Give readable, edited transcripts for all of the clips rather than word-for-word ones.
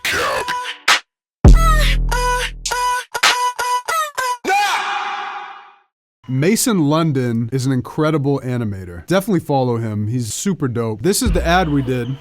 DECAP. Mason London is an incredible animator. Definitely follow him. He's super dope. This is the ad we did.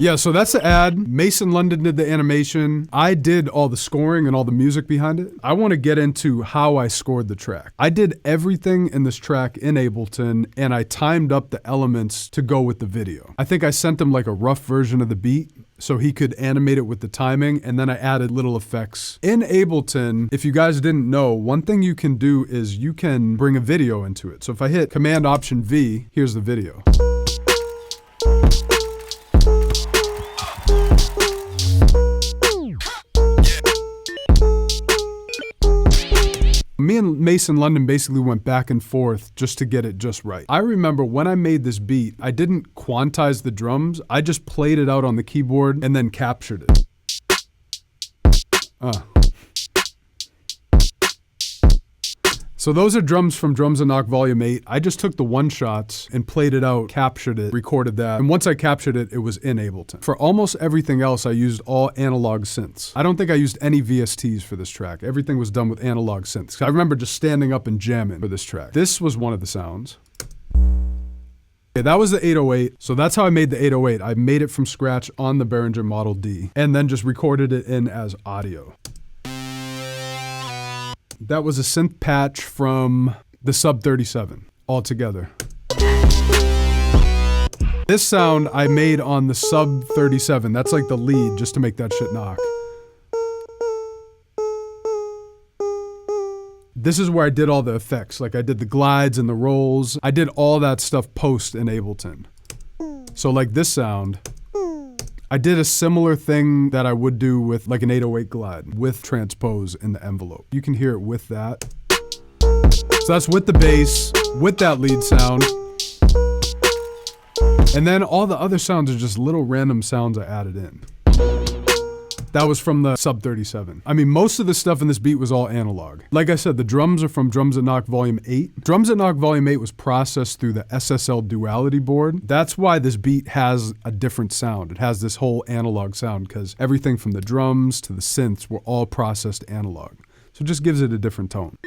Yeah, so that's the ad. Mason London did the animation. I did all the scoring and all the music behind it. I want to get into how I scored the track. I did everything in this track in Ableton, and I timed up the elements to go with the video. I think I sent him like a rough version of the beat so he could animate it with the timing, and then I added little effects. In Ableton, if you guys didn't know, one thing you can do is you can bring a video into it. So if I hit Command-Option-V, here's the video. Me and Mason London basically went back and forth just to get it just right. I remember when I made this beat, I didn't quantize the drums. I just played it out on the keyboard and then captured it. So those are drums from Drums and Knock Volume 8. I just took the one-shots and played it out, captured it, recorded that. And once I captured it, it was in Ableton. For almost everything else, I used all analog synths. I don't think I used any VSTs for this track. Everything was done with analog synths. I remember just standing up and jamming for this track. This was one of the sounds. Okay, that was the 808. So that's how I made the 808. I made it from scratch on the Behringer Model D and then just recorded it in as audio. That was a synth patch from the Sub 37 altogether. This sound I made on the Sub 37. That's like the lead, just to make that shit knock. This is where I did all the effects. Like I did the glides and the rolls. I did all that stuff post in Ableton. So like this sound, I did a similar thing that I would do with like an 808 glide with transpose in the envelope. You can hear it with that. So that's with the bass, with that lead sound. And then all the other sounds are just little random sounds I added in. That was from the Sub 37. I mean, most of the stuff in this beat was all analog. Like I said, the drums are from Drums and Knock Volume 8. Drums and Knock Volume 8 was processed through the SSL duality board. That's why this beat has a different sound. It has this whole analog sound because everything from the drums to the synths were all processed analog. So it just gives it a different tone.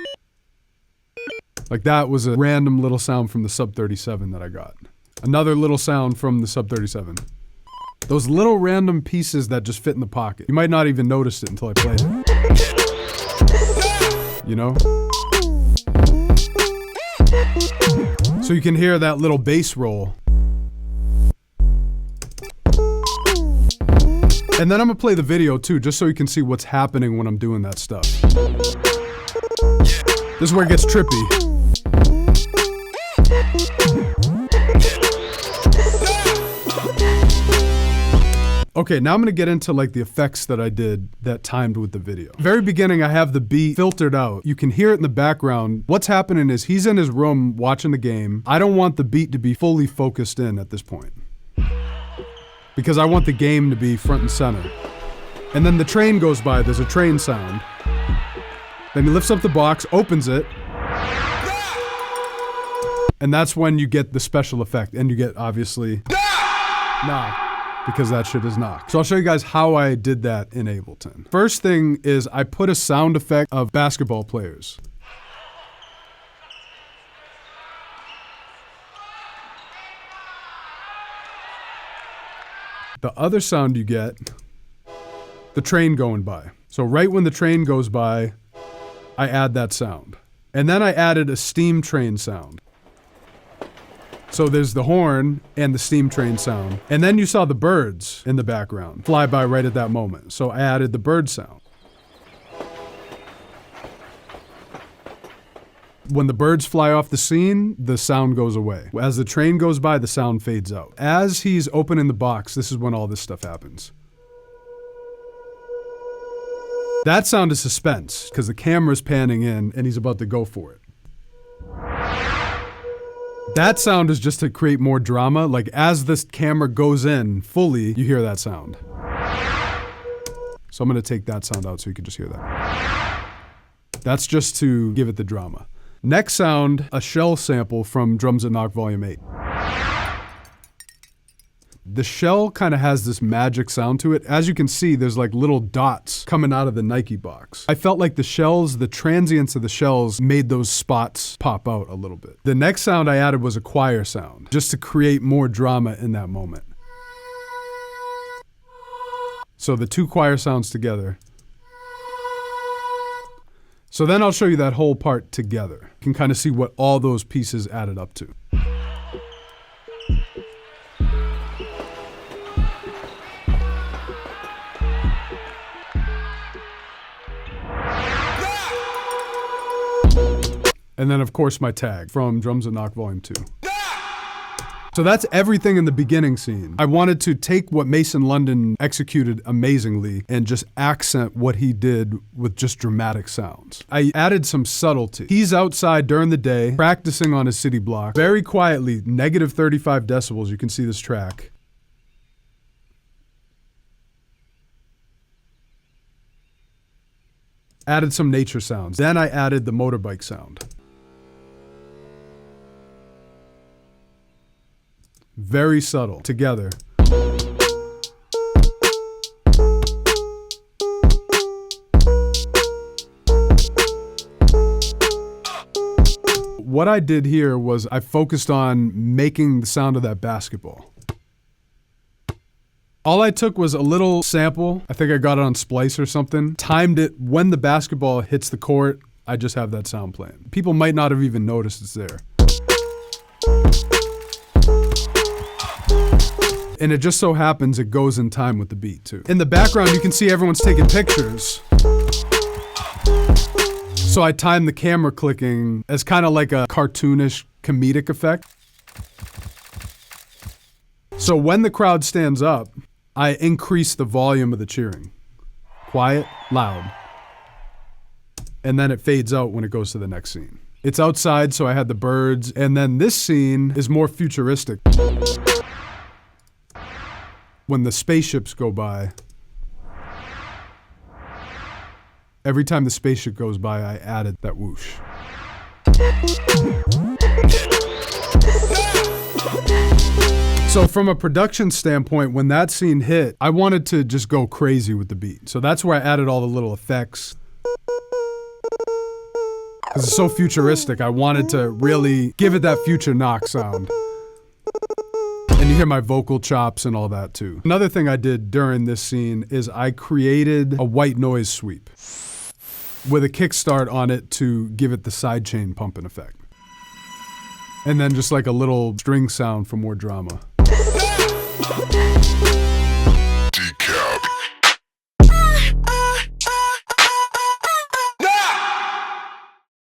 Like that was a random little sound from the Sub 37 that I got. Another little sound from the Sub 37. Those little random pieces that just fit in the pocket. You might not even notice it until I play it. You know? So you can hear that little bass roll. And then I'm gonna play the video too, just so you can see what's happening when I'm doing that stuff. This is where it gets trippy. Okay, now I'm gonna get into like the effects that I did that timed with the video. Very beginning, I have the beat filtered out. You can hear it in the background. What's happening is he's in his room watching the game. I don't want the beat to be fully focused in at this point because I want the game to be front and center. And then the train goes by, there's a train sound. Then he lifts up the box, opens it, and that's when you get the special effect, and you get, obviously, because that shit is knock. So I'll show you guys how I did that in Ableton. First thing is I put a sound effect of basketball players. The other sound you get, the train going by. So right when the train goes by, I add that sound. And then I added a steam train sound. So there's the horn and the steam train sound. And then you saw the birds in the background fly by right at that moment. So I added the bird sound. When the birds fly off the scene, the sound goes away. As the train goes by, the sound fades out. As he's opening the box, this is when all this stuff happens. That sound is suspense, because the camera's panning in and he's about to go for it. That sound is just to create more drama. Like as this camera goes in fully, you hear that sound. So I'm gonna take that sound out so you can just hear that. That's just to give it the drama. Next sound, a shell sample from Drums That Knock Volume 8. The shell kind of has this magic sound to it. As you can see, there's like little dots coming out of the Nike box. I felt like the shells, the transients of the shells made those spots pop out a little bit. The next sound I added was a choir sound, just to create more drama in that moment. So the two choir sounds together. So then I'll show you that whole part together. You can kind of see what all those pieces added up to. And then, of course, my tag from Drums That Knock Volume 2. So that's everything in the beginning scene. I wanted to take what Mason London executed amazingly and just accent what he did with just dramatic sounds. I added some subtlety. He's outside during the day, practicing on his city block, very quietly, negative 35 decibels, you can see this track. Added some nature sounds. Then I added the motorbike sound. Very subtle, together. What I did here was I focused on making the sound of that basketball. All I took was a little sample. I think I got it on Splice or something. Timed it when the basketball hits the court. I just have that sound playing. People might not have even noticed it's there. And it just so happens it goes in time with the beat too. In the background, you can see everyone's taking pictures. So I timed the camera clicking as kind of like a cartoonish comedic effect. So when the crowd stands up, I increase the volume of the cheering. Quiet, loud. And then it fades out when it goes to the next scene. It's outside, so I had the birds, and then this scene is more futuristic. When the spaceships go by, every time the spaceship goes by, I added that whoosh. So from a production standpoint, when that scene hit, I wanted to just go crazy with the beat. So that's where I added all the little effects. Because it's so futuristic, I wanted to really give it that future knock sound. And you hear my vocal chops and all that too. Another thing I did during this scene is I created a white noise sweep with a kickstart on it to give it the sidechain pumping effect. And then just like a little string sound for more drama.